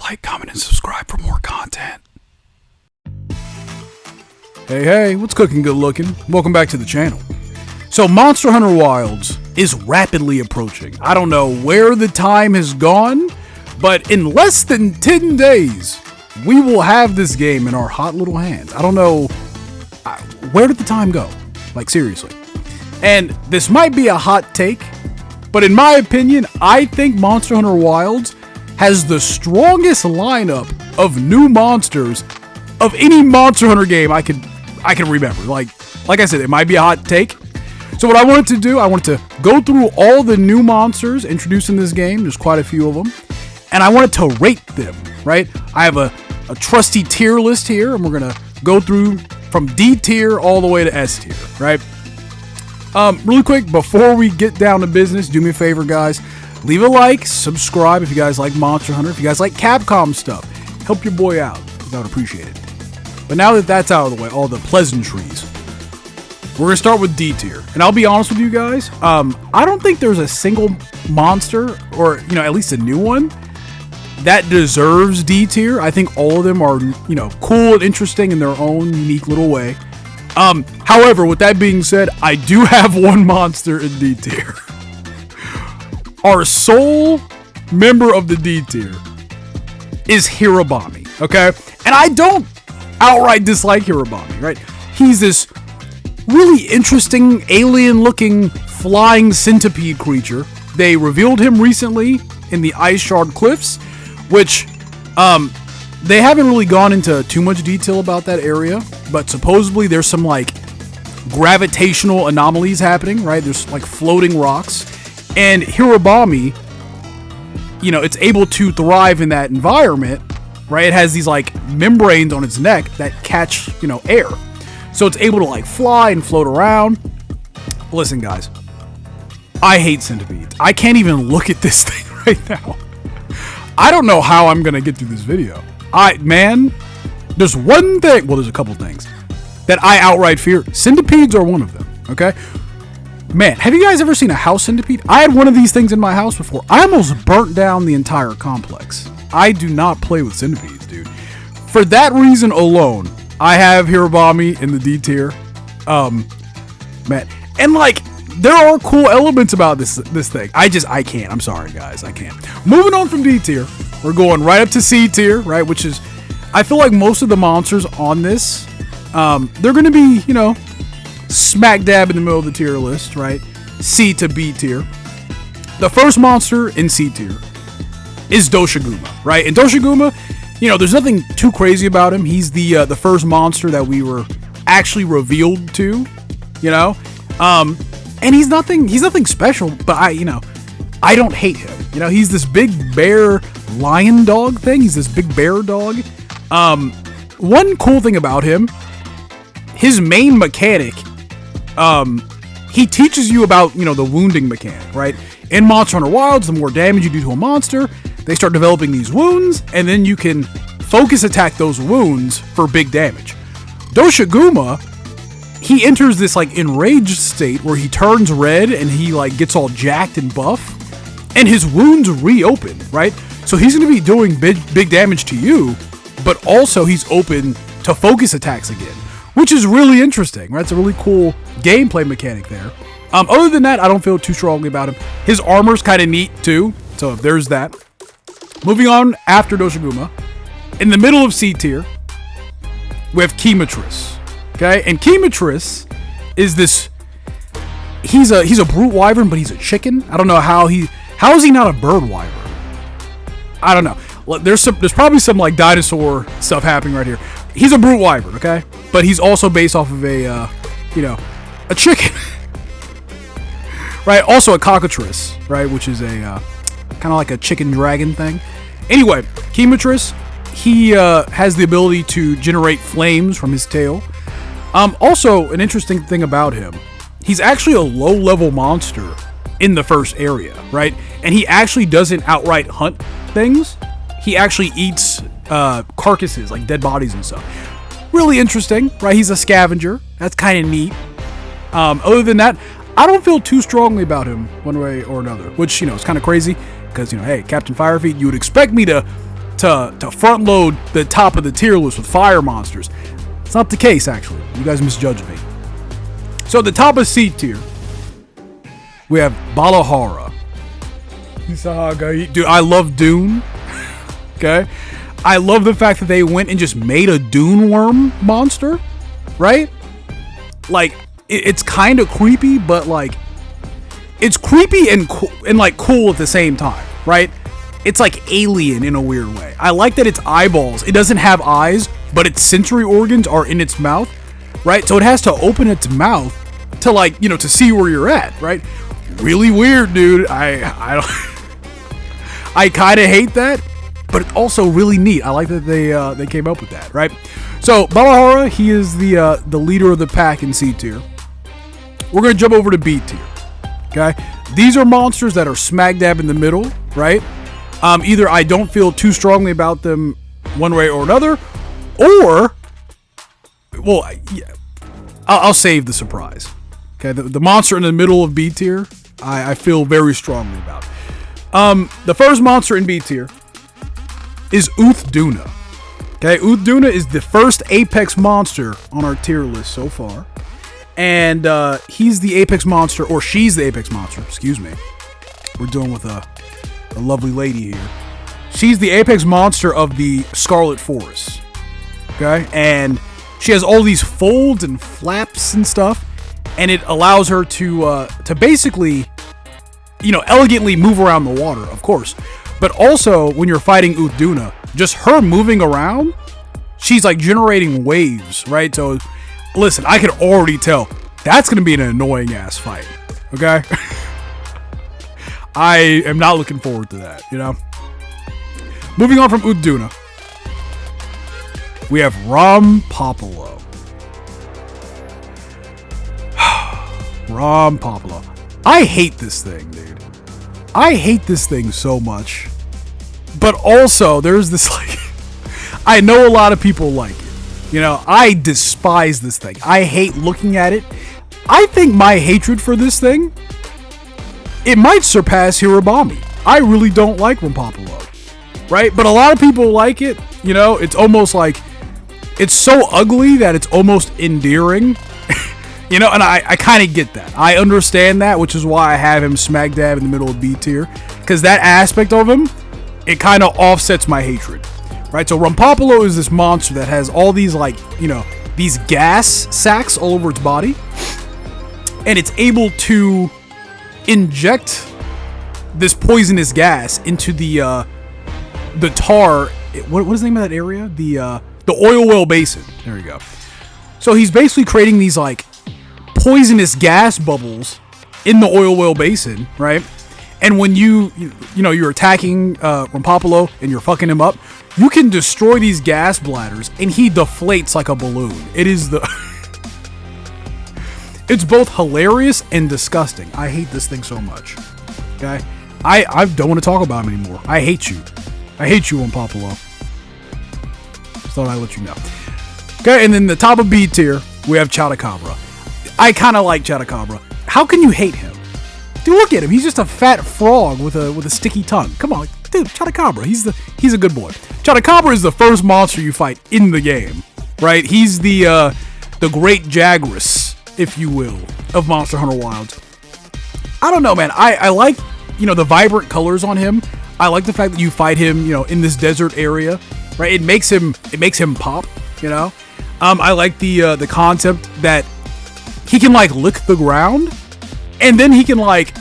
Like, comment, and subscribe for more content. Hey, what's cooking, good looking? Welcome back to the channel. So, Monster Hunter Wilds is rapidly approaching. I don't know where the time has gone, but in less than 10 days, we will have this game in our hot little hands. I don't know, where did the time go? Like, seriously. And this might be a hot take, but in my opinion, I think Monster Hunter Wilds has the strongest lineup of new monsters of any Monster Hunter game I can remember. Like I said, it might be a hot take. So what I wanted to do, I wanted to go through all the new monsters introduced in this game. There's quite a few of them. And I wanted to rate them, right? I have a trusty tier list here, and we're going to go through from D tier all the way to S tier, right? Really quick, before we get down to business, do me a favor, guys. Leave a like, subscribe if you guys like Monster Hunter, if you guys like Capcom stuff. Help your boy out. I would appreciate it. But now that that's out of the way, all the pleasantries, we're going to start with D tier. And I'll be honest with you guys, I don't think there's a single monster, or, at least a new one, that deserves D tier. I think all of them are, cool and interesting in their own unique little way. However, with that being said, I do have one monster in D tier. Our sole member of the D tier is Hirobami, okay? And I don't outright dislike Hirobami, right? He's this really interesting alien-looking flying centipede creature. They revealed him recently in the Ice Shard Cliffs, which they haven't really gone into too much detail about that area, but supposedly there's some like gravitational anomalies happening, right? There's like floating rocks. And Hirobami, it's able to thrive in that environment, right? It has these like membranes on its neck that catch, air. So it's able to like fly and float around. Listen, guys, I hate centipedes. I can't even look at this thing right now. I don't know how I'm going to get through this video. There's one thing, well, there's a couple things that I outright fear. Centipedes are one of them, okay? Man, have you guys ever seen a house centipede? I had one of these things in my house before. I almost burnt down the entire complex. I do not play with centipedes, dude. For that reason alone, I have Hirobami in the D tier. Man, and like, there are cool elements about this thing. I can't. I'm sorry, guys. I can't. Moving on from D tier, we're going right up to C tier, right? Which is, I feel like most of the monsters on this, they're going to be, smack dab in the middle of the tier list, right? C to B tier. The first monster in C tier is Doshiguma, right? And Doshiguma, there's nothing too crazy about him. He's the first monster that we were actually revealed to, and he's nothing special, but I don't hate him. He's this big bear lion dog thing. He's this big bear dog. One cool thing about him, his main mechanic, he teaches you about, the wounding mechanic, right? In Monster Hunter Wilds, the more damage you do to a monster, they start developing these wounds, and then you can focus attack those wounds for big damage. Doshiguma, he enters this like enraged state where he turns red and he like gets all jacked and buff, and his wounds reopen, right? So he's going to be doing big damage to you, but also he's open to focus attacks again, which is really interesting, right? It's a really cool gameplay mechanic there. Other than that, I don't feel too strongly about him. His armor's kind of neat too, so there's that. Moving on after Doshiguma, in the middle of C tier, we have Kemetris. Okay, and Kemetris is this. He's a brute wyvern, but he's a chicken. I don't know how is he not a bird wyvern? I don't know. There's probably some like dinosaur stuff happening right here. He's a brute wyvern, okay, but he's also based off of a chicken, right? Also a cockatrice, right, which is a kind of like a chicken dragon thing. Anyway, Kemetris, he has the ability to generate flames from his tail. Also, an interesting thing about him, he's actually a low-level monster in the first area, right? And he actually doesn't outright hunt things. He actually eats carcasses, like dead bodies and stuff. Really interesting, right? He's a scavenger. That's kind of neat. Other than that, I don't feel too strongly about him one way or another, which, is kind of crazy because, hey, Captain Firefeet, you would expect me to to front load the top of the tier list with fire monsters. It's not the case, actually. You guys misjudged me. So the top of C tier, we have Balahara. Dude, I love Dune. Okay? I love the fact that they went and just made a Dune worm monster, right? Like, it's kind of creepy, but like, it's creepy and like cool at the same time, right? It's like alien in a weird way. I like that its eyeballs, it doesn't have eyes, but its sensory organs are in its mouth, right? So it has to open its mouth to like, you know, to see where you're at, right? Really weird, dude. I don't I kind of hate that, but it's also really neat. I like that they came up with that, right? So Balahara, he is the leader of the pack in C tier. We're gonna jump over to B tier. Okay, these are monsters that are smack dab in the middle, right? Either I don't feel too strongly about them one way or another, or, well, yeah, I'll save the surprise. Okay, the monster in the middle of B tier, I feel very strongly about. The first monster in B tier is Uthduna. Okay, Uthduna is the first Apex monster on our tier list so far. And he's the Apex monster, or she's the Apex monster, excuse me. We're dealing with a lovely lady here. She's the Apex monster of the Scarlet Forest. Okay, and she has all these folds and flaps and stuff, and it allows her to basically, you know, elegantly move around the water, of course. But also, when you're fighting Uthduna, just her moving around, she's like generating waves, right? So, listen, I can already tell that's going to be an annoying ass fight, okay? I am not looking forward to that, you know? Moving on from Uthduna, we have Rompopolo. Rompopolo. I hate this thing, dude. I hate this thing so much. But also, there's this, like, I know a lot of people like it. You know, I despise this thing. I hate looking at it. I think my hatred for this thing, it might surpass Hirobami. I really don't like Rompopolo, right? But a lot of people like it. You know, it's almost like, it's so ugly that it's almost endearing. You know, and I kind of get that. I understand that, which is why I have him smack dab in the middle of B tier. Because that aspect of him, it kind of offsets my hatred. Right, so Rompopolo is this monster that has all these, like, you know, these gas sacs all over its body. And it's able to inject this poisonous gas into the tar. What is the name of that area? The oil well basin. There we go. So he's basically creating these, like, poisonous gas bubbles in the oil well basin, right? And when you know, you're attacking Rompopolo and you're fucking him up, you can destroy these gas bladders and he deflates like a balloon. It is it's both hilarious and disgusting. I hate this thing so much. Okay? I don't want to talk about him anymore. I hate you. I hate you, Rompopolo. Just thought I'd let you know. Okay, and then the top of B tier, we have Chotacabra. I kind of like Chotacabra. How can you hate him? Dude, look at him. He's just a fat frog with a sticky tongue. Come on, dude. Chotacabra. He's a good boy. Chotacabra is the first monster you fight in the game, right? He's the great Jagras, if you will, of Monster Hunter Wilds. I don't know, man. I like, you know, the vibrant colors on him. I like the fact that you fight him, you know, in this desert area, right? It makes him pop, you know. I like the concept that he can like lick the ground. And then he can like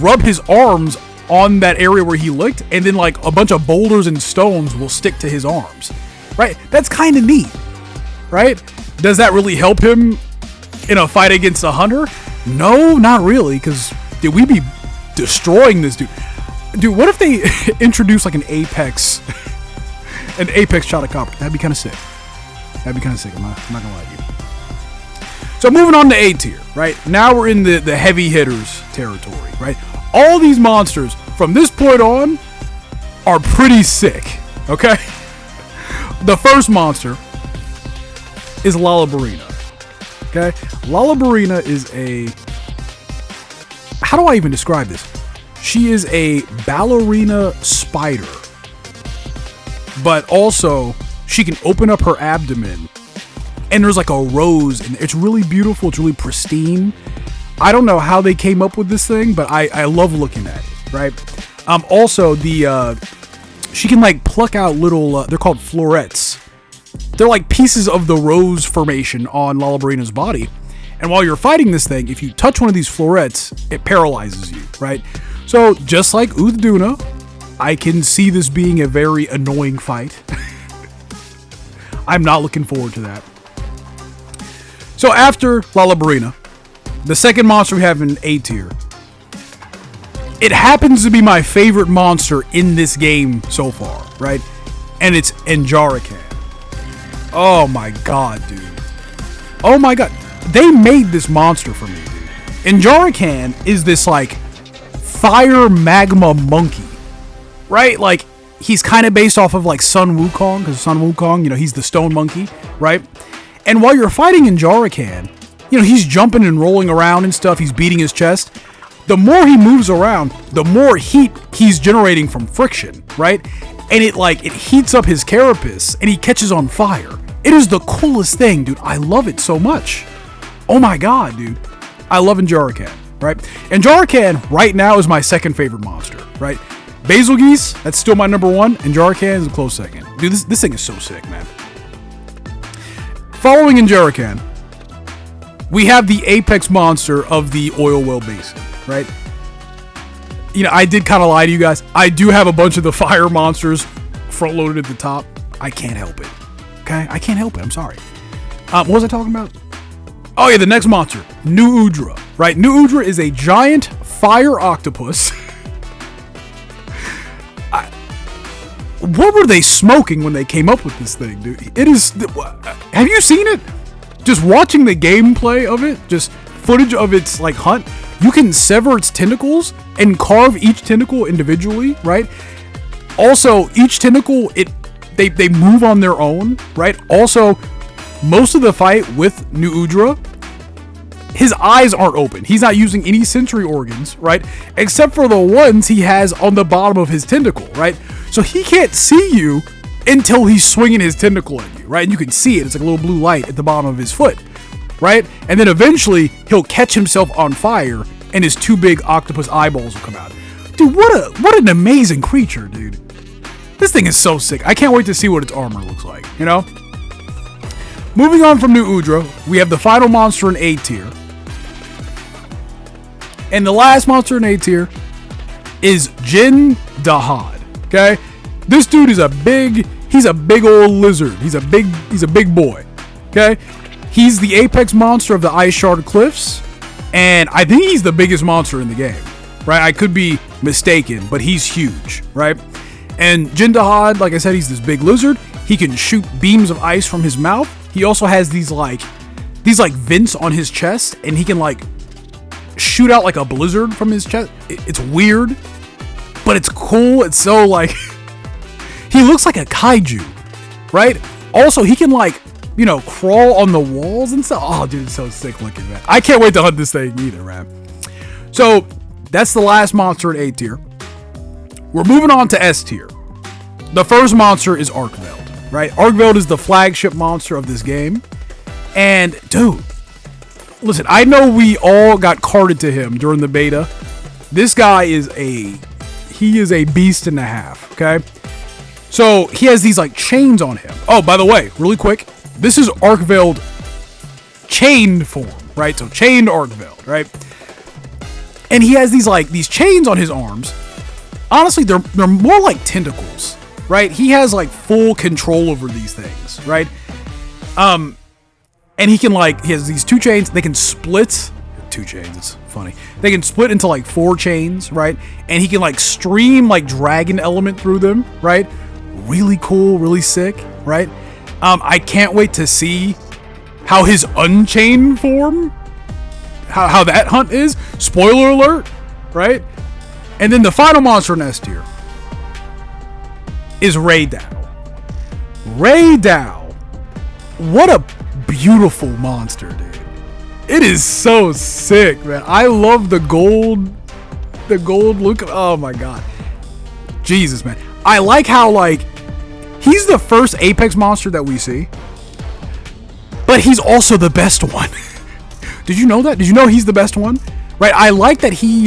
rub his arms on that area where he licked, and then like a bunch of boulders and stones will stick to his arms, right? That's kind of neat, right? Does that really help him in a fight against a hunter? No, not really, because dude, we'd be destroying this dude. Dude, what if they introduce like an Apex Chotacabra? That'd be kind of sick. That'd be kind of sick. I'm not gonna lie to you. So moving on to A tier, right? Now we're in the heavy hitters territory, right? All these monsters from this point on are pretty sick, okay? The first monster is Lalaburina, okay? Lalaburina is how do I even describe this? She is a ballerina spider, but also she can open up her abdomen and there's like a rose and it's really beautiful. It's really pristine. I don't know how they came up with this thing, but I love looking at it, right? Also she can like pluck out little, they're called florets. They're like pieces of the rose formation on Lalabrina's body. And while you're fighting this thing, if you touch one of these florets, it paralyzes you, right? So just like Udaduna, I can see this being a very annoying fight. I'm not looking forward to that. So after Lalabrina, the second monster we have in A tier, it happens to be my favorite monster in this game so far, right? And it's Enjarakan. Oh my god, dude. Oh my god. They made this monster for me, dude. Enjarakan is this like fire magma monkey, right? Like he's kind of based off of like Sun Wukong, because Sun Wukong, he's the stone monkey, right? And while you're fighting Enjarakan, he's jumping and rolling around and stuff. He's beating his chest. The more he moves around, the more heat he's generating from friction, right? And it heats up his carapace and he catches on fire. It is the coolest thing, dude. I love it so much. Oh my god, dude. I love Enjarakan, right? Enjarakan right now is my second favorite monster, right? Bazelgeuse, that's still my number one. Enjarakan is a close second. Dude, this thing is so sick, man. Following Enjarakan, we have the apex monster of the Oil Well Basin, right? I did kind of lie to you guys. I do have a bunch of the fire monsters front loaded at the top. I can't help it. Okay? I can't help it. I'm sorry. What was I talking about? Oh yeah, the next monster, New Udra, right? New Udra is a giant fire octopus. What were they smoking when they came up with this thing, dude? It is. Have you seen it? Just watching the gameplay of it, just footage of its hunt. You can sever its tentacles and carve each tentacle individually, right? Also, each tentacle, they move on their own, right? Also, most of the fight with New Udra, his eyes aren't open. He's not using any sensory organs, right? Except for the ones he has on the bottom of his tentacle, right? So he can't see you until he's swinging his tentacle at you, right? And you can see it. It's like a little blue light at the bottom of his foot, right? And then eventually he'll catch himself on fire and his two big octopus eyeballs will come out. Dude, what an amazing creature, dude. This thing is so sick. I can't wait to see what its armor looks like, Moving on from New Udra, we have the final monster in A tier. And the last monster in A tier is Jin Dahad. Okay? This dude is he's a big old lizard. He's a big boy. Okay? He's the apex monster of the Ice Shard Cliffs. And I think he's the biggest monster in the game. Right? I could be mistaken, but he's huge. Right? And Jin Dahad, like I said, he's this big lizard. He can shoot beams of ice from his mouth. He also has these vents on his chest, and he can shoot out like a blizzard from his chest. It's weird, but it's cool. It's so he looks like a kaiju, right? Also, he can crawl on the walls and stuff. Oh, dude, it's so sick looking, man. I can't wait to hunt this thing either, man. So that's the last monster in A tier. We're moving on to S tier. The first monster is Arkveld, right? Arkveld is the flagship monster of this game. And, dude, listen, I know we all got carded to him during the beta. This guy is a beast and a half, okay? So, he has these, chains on him. Oh, by the way, really quick, this is Arkveld chained form, right? So, chained Arkveld, right? And he has these chains on his arms. Honestly, they're more like tentacles, right? He has full control over these things, right? And he can he has these two chains. They can split. Two chains. It's funny. They can split into 4 chains, right? And he can stream dragon element through them, right? Really cool, really sick, right? I can't wait to see how his unchained form, how that hunt is. Spoiler alert, right? And then the final monster in S tier is Raydao. Raydao. What a beautiful monster, dude. It is so sick, man. I love the gold look. Oh my god. Jesus, man. I like how He's the first Apex monster that we see, but he's also the best one. Did you know that? Did you know he's the best one? Right? I like that he,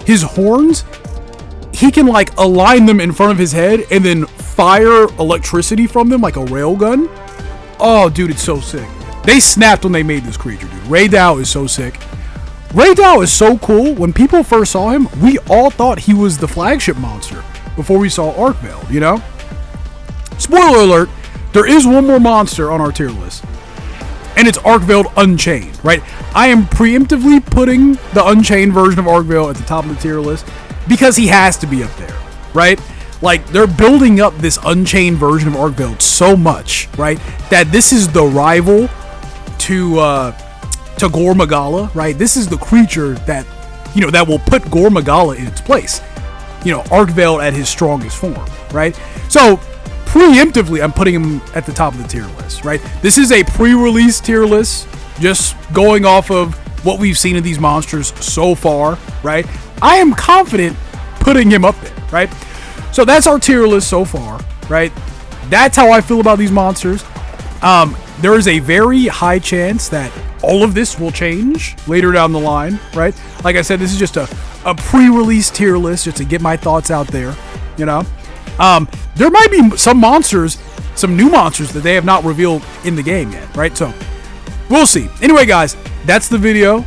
his horns, he can like align them in front of his head and then fire electricity from them like a railgun. Oh, dude, it's so sick. They snapped when they made this creature, dude. Ray Dow is so sick. Ray Dow is so cool. When people first saw him, we all thought he was the flagship monster before we saw Archveld, you know? Spoiler alert, there is one more monster on our tier list, and it's Archveld Unchained, right? I am preemptively putting the Unchained version of Archveld at the top of the tier list because he has to be up there, right? Like, they're building up this Unchained version of Archveld so much, right, that this is the rival to Gore Magala, right? This is the creature that, you know, that will put Gore Magala in its place. You know, Archveld at his strongest form, right? So, preemptively, I'm putting him at the top of the tier list, right? This is a pre-release tier list, just going off of what we've seen of these monsters so far, right? I am confident putting him up there, right? So that's our tier list so far, right? That's how I feel about these monsters. There is a very high chance that all of this will change later down the line, right? Like I said, this is just a pre-release tier list just to get my thoughts out there, you know? There might be some monsters, some new monsters that they have not revealed in the game yet, right? So, we'll see. Anyway, guys, that's the video.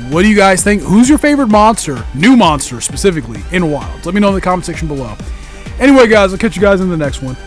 What do you guys think? Who's your favorite monster, new monster specifically, in Wilds? Let me know in the comment section below. Anyway, guys, I'll catch you guys in the next one.